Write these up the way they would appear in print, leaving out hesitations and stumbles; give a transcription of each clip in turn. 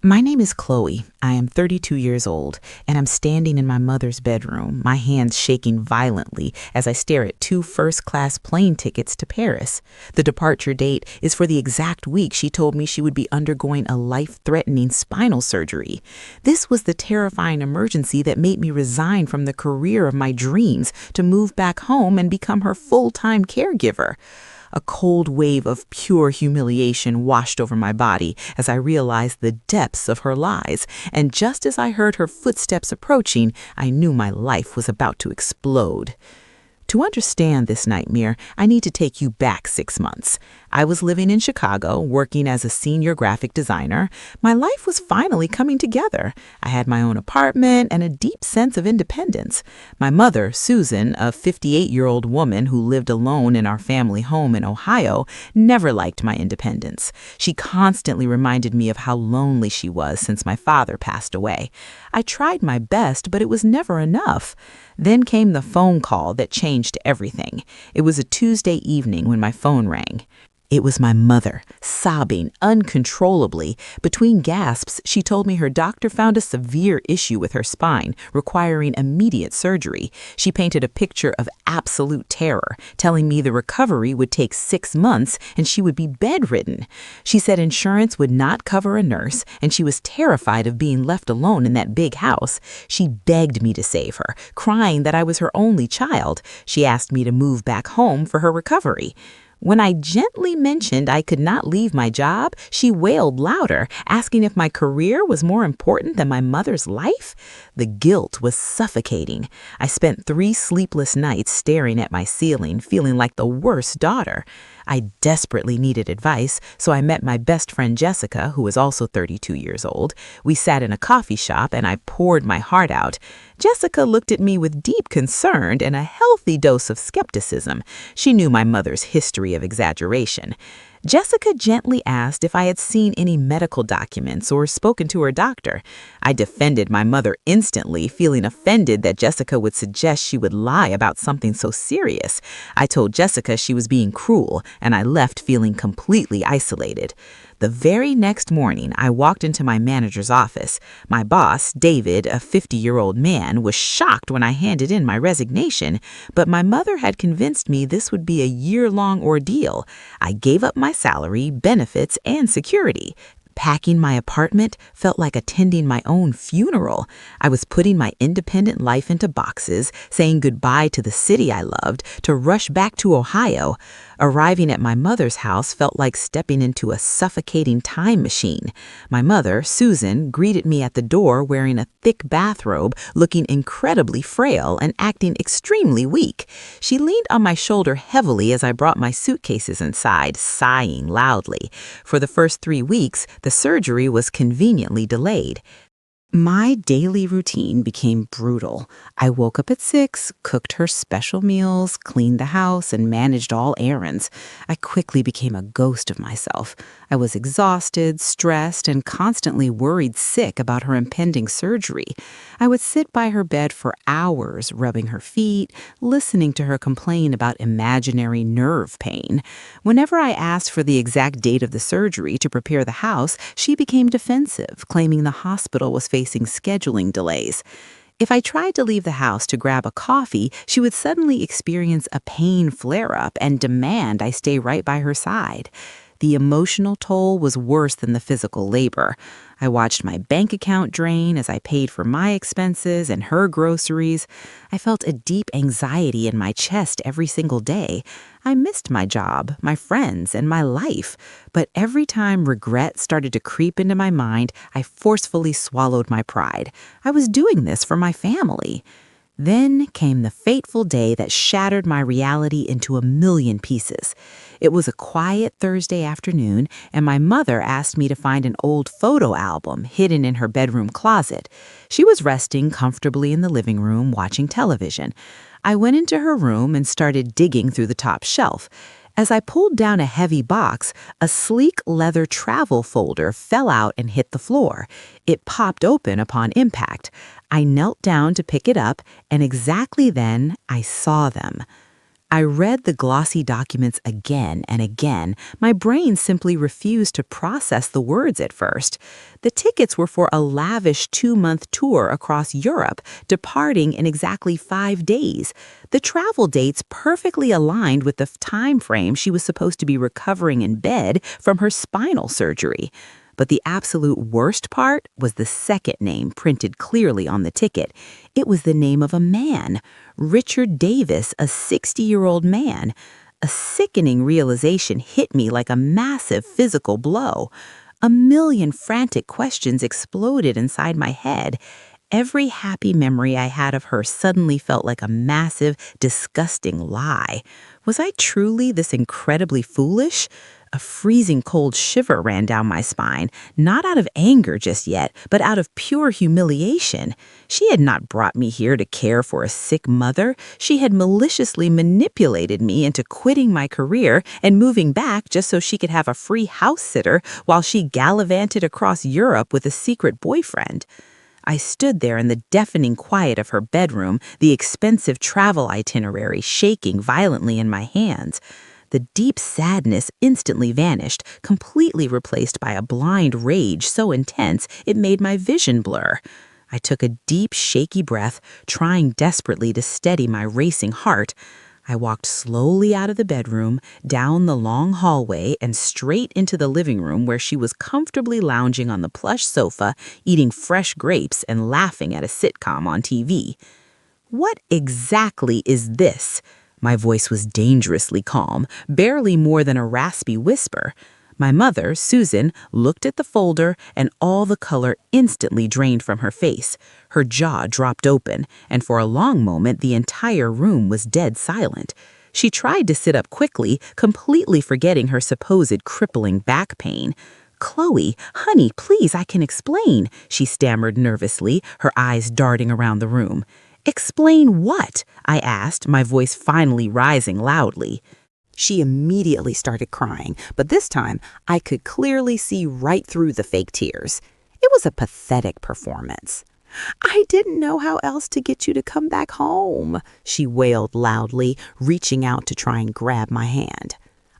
My name is Chloe. I am 32 years old, and I'm standing in my mother's bedroom, my hands shaking violently as I stare at two first-class plane tickets to Paris. The departure date is for the exact week she told me she would be undergoing a life-threatening spinal surgery. This was the terrifying emergency that made me resign from the career of my dreams to move back home and become her full-time caregiver. A cold wave of pure humiliation washed over my body as I realized the depths of her lies, and just as I heard her footsteps approaching, I knew my life was about to explode. To understand this nightmare, I need to take you back 6 months. I was living in Chicago, working as a senior graphic designer. My life was finally coming together. I had my own apartment and a deep sense of independence. My mother, Susan, a 58-year-old woman who lived alone in our family home in Ohio, never liked my independence. She constantly reminded me of how lonely she was since my father passed away. I tried my best, but it was never enough. Then came the phone call that changed everything. It was a Tuesday evening when my phone rang. It was my mother, sobbing uncontrollably. Between gasps, she told me her doctor found a severe issue with her spine, requiring immediate surgery. She painted a picture of absolute terror, telling me the recovery would take 6 months and she would be bedridden. She said insurance would not cover a nurse, and she was terrified of being left alone in that big house. She begged me to save her, crying that I was her only child. She asked me to move back home for her recovery. When I gently mentioned I could not leave my job, she wailed louder, asking if my career was more important than my mother's life. The guilt was suffocating. I spent 3 sleepless nights staring at my ceiling, feeling like the worst daughter. I desperately needed advice, so I met my best friend Jessica, who was also 32 years old. We sat in a coffee shop and I poured my heart out. Jessica looked at me with deep concern and a healthy dose of skepticism. She knew my mother's history of exaggeration. Jessica gently asked if I had seen any medical documents or spoken to her doctor. I defended my mother instantly, feeling offended that Jessica would suggest she would lie about something so serious. I told Jessica she was being cruel, and I left feeling completely isolated. The very next morning, I walked into my manager's office. My boss, David, a 50-year-old man, was shocked when I handed in my resignation, but my mother had convinced me this would be a year-long ordeal. I gave up my salary, benefits, and security. Packing my apartment felt like attending my own funeral. I was putting my independent life into boxes, saying goodbye to the city I loved, to rush back to Ohio. Arriving at my mother's house felt like stepping into a suffocating time machine. My mother, Susan, greeted me at the door wearing a thick bathrobe, looking incredibly frail and acting extremely weak. She leaned on my shoulder heavily as I brought my suitcases inside, sighing loudly. For the first 3 weeks, the surgery was conveniently delayed. My daily routine became brutal. I woke up at 6, cooked her special meals, cleaned the house, and managed all errands. I quickly became a ghost of myself. I was exhausted, stressed, and constantly worried sick about her impending surgery. I would sit by her bed for hours, rubbing her feet, listening to her complain about imaginary nerve pain. Whenever I asked for the exact date of the surgery to prepare the house, she became defensive, claiming the hospital was facing scheduling delays. If I tried to leave the house to grab a coffee, she would suddenly experience a pain flare-up and demand I stay right by her side. The emotional toll was worse than the physical labor. I watched my bank account drain as I paid for my expenses and her groceries. I felt a deep anxiety in my chest every single day. I missed my job, my friends, and my life. But every time regret started to creep into my mind, I forcefully swallowed my pride. I was doing this for my family. Then came the fateful day that shattered my reality into a million pieces. It was a quiet Thursday afternoon, and my mother asked me to find an old photo album hidden in her bedroom closet. She was resting comfortably in the living room, watching television. I went into her room and started digging through the top shelf. As I pulled down a heavy box, a sleek leather travel folder fell out and hit the floor. It popped open upon impact. I knelt down to pick it up, and exactly then, I saw them. I read the glossy documents again and again. My brain simply refused to process the words at first. The tickets were for a lavish 2-month tour across Europe, departing in exactly 5 days. The travel dates perfectly aligned with the time frame she was supposed to be recovering in bed from her spinal surgery. But the absolute worst part was the second name printed clearly on the ticket. It was the name of a man, Richard Davis, a 60-year-old man. A sickening realization hit me like a massive physical blow. A million frantic questions exploded inside my head. Every happy memory I had of her suddenly felt like a massive, disgusting lie. Was I truly this incredibly foolish? A freezing cold shiver ran down my spine, not out of anger just yet, but out of pure humiliation. She had not brought me here to care for a sick mother. She had maliciously manipulated me into quitting my career and moving back just so she could have a free house sitter while she gallivanted across Europe with a secret boyfriend. I stood there in the deafening quiet of her bedroom, the expensive travel itinerary shaking violently in my hands. The deep sadness instantly vanished, completely replaced by a blind rage so intense it made my vision blur. I took a deep, shaky breath, trying desperately to steady my racing heart. I walked slowly out of the bedroom, down the long hallway, and straight into the living room where she was comfortably lounging on the plush sofa, eating fresh grapes and laughing at a sitcom on TV. "What exactly is this?" My voice was dangerously calm, barely more than a raspy whisper. My mother, Susan, looked at the folder, and all the color instantly drained from her face. Her jaw dropped open, and for a long moment the entire room was dead silent. She tried to sit up quickly, completely forgetting her supposed crippling back pain. "Chloe, honey, please, I can explain," she stammered nervously, her eyes darting around the room. "Explain what?" I asked, my voice finally rising loudly. She immediately started crying, but this time I could clearly see right through the fake tears. It was a pathetic performance. "I didn't know how else to get you to come back home," she wailed loudly, reaching out to try and grab my hand.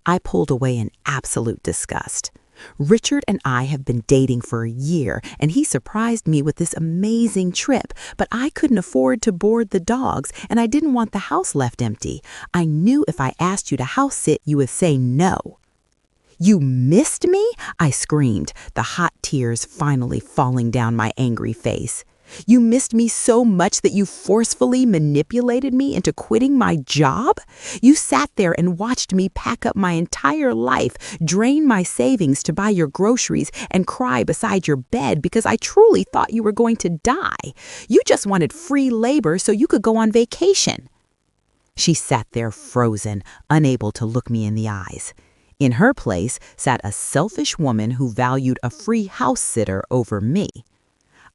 I pulled away in absolute disgust. Richard and I have been dating for a year, and he surprised me with this amazing trip, but I couldn't afford to board the dogs, and I didn't want the house left empty. I knew if I asked you to house sit, you would say no. "You missed me?" I screamed, the hot tears finally falling down my angry face. "You missed me so much that you forcefully manipulated me into quitting my job? You sat there and watched me pack up my entire life, drain my savings to buy your groceries, and cry beside your bed because I truly thought you were going to die. You just wanted free labor so you could go on vacation." She sat there frozen, unable to look me in the eyes. In her place sat a selfish woman who valued a free house sitter over me.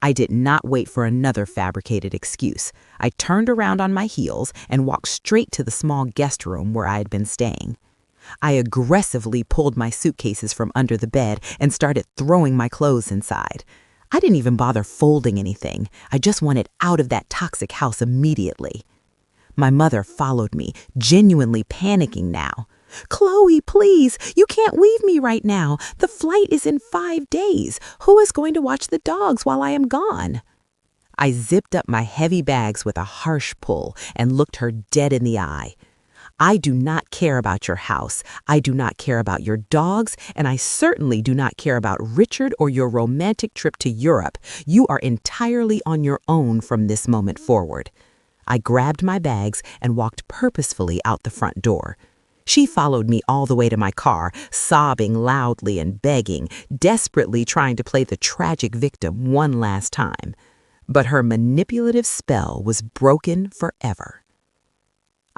I did not wait for another fabricated excuse. I turned around on my heels and walked straight to the small guest room where I had been staying. I aggressively pulled my suitcases from under the bed and started throwing my clothes inside. I didn't even bother folding anything. I just wanted out of that toxic house immediately. My mother followed me, genuinely panicking now. "Chloe, please, you can't leave me right now. The flight is in 5 days. Who is going to watch the dogs while I am gone?" I zipped up my heavy bags with a harsh pull and looked her dead in the eye. "I do not care about your house. I do not care about your dogs, and I certainly do not care about Richard or your romantic trip to Europe. You are entirely on your own from this moment forward." I grabbed my bags and walked purposefully out the front door. She followed me all the way to my car, sobbing loudly and begging, desperately trying to play the tragic victim one last time. But her manipulative spell was broken forever.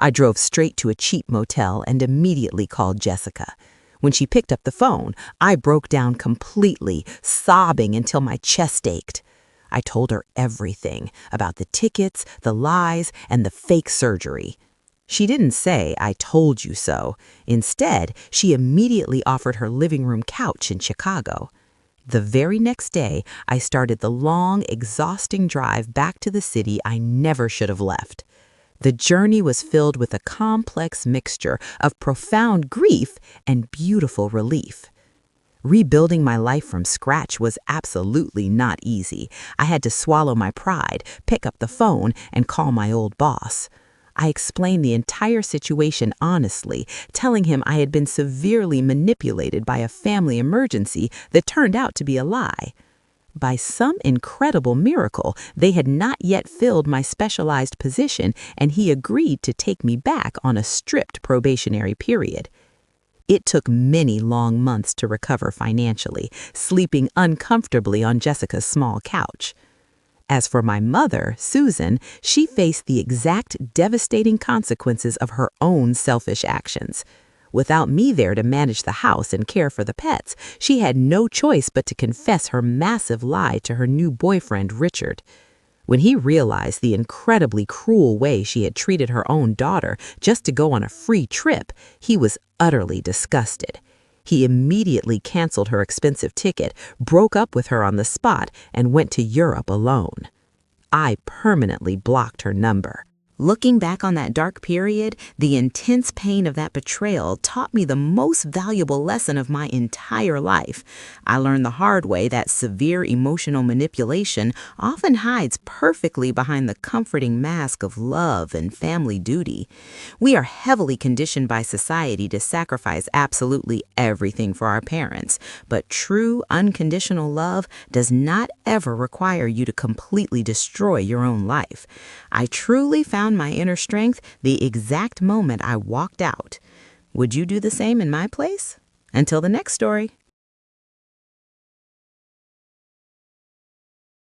I drove straight to a cheap motel and immediately called Jessica. When she picked up the phone, I broke down completely, sobbing until my chest ached. I told her everything about the tickets, the lies, and the fake surgery. She didn't say, "I told you so." Instead, she immediately offered her living room couch in Chicago. The very next day, I started the long, exhausting drive back to the city I never should have left. The journey was filled with a complex mixture of profound grief and beautiful relief. Rebuilding my life from scratch was absolutely not easy. I had to swallow my pride, pick up the phone, and call my old boss. I explained the entire situation honestly, telling him I had been severely manipulated by a family emergency that turned out to be a lie. By some incredible miracle, they had not yet filled my specialized position, and he agreed to take me back on a strict probationary period. It took many long months to recover financially, sleeping uncomfortably on Jessica's small couch. As for my mother, Susan, she faced the exact devastating consequences of her own selfish actions. Without me there to manage the house and care for the pets, she had no choice but to confess her massive lie to her new boyfriend, Richard. When he realized the incredibly cruel way she had treated her own daughter just to go on a free trip, he was utterly disgusted. He immediately canceled her expensive ticket, broke up with her on the spot, and went to Europe alone. I permanently blocked her number. Looking back on that dark period, the intense pain of that betrayal taught me the most valuable lesson of my entire life. I learned the hard way that severe emotional manipulation often hides perfectly behind the comforting mask of love and family duty. We are heavily conditioned by society to sacrifice absolutely everything for our parents, but true unconditional love does not ever require you to completely destroy your own life. I truly found my inner strength the exact moment I walked out. Would you do the same in my place? Until the next story.